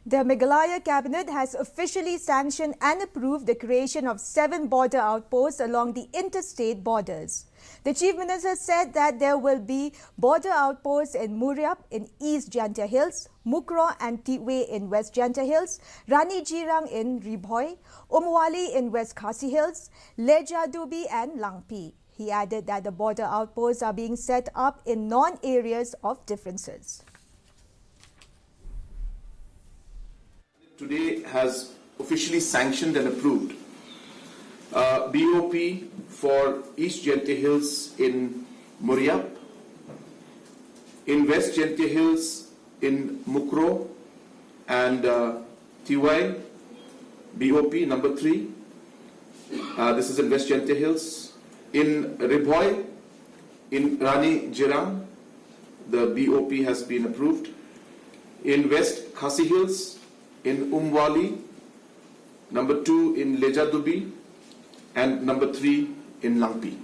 The Meghalaya cabinet has officially sanctioned and approved the creation of 7 border outposts along the interstate borders. The Chief Minister said that there will be border outposts in Muriap in East Jantia Hills, Mukro and Titwe in West Jantia Hills, Rani Jirang in Ribhoi, Umwali in West Khasi Hills, Lejadubi and Langpi. He added that the border outposts are being set up in non-areas of differences. Today has officially sanctioned and approved BOP for East Jantia Hills in Muriap, in West Jantia Hills in Mukro and Tiwai, BOP number 3. This is in West Jantia Hills. In Ribhoi, in Rani Jirang, the BOP has been approved. In West Khasi Hills, in Umwali, number 2 in Lejadubi, and number 3 in Langpi.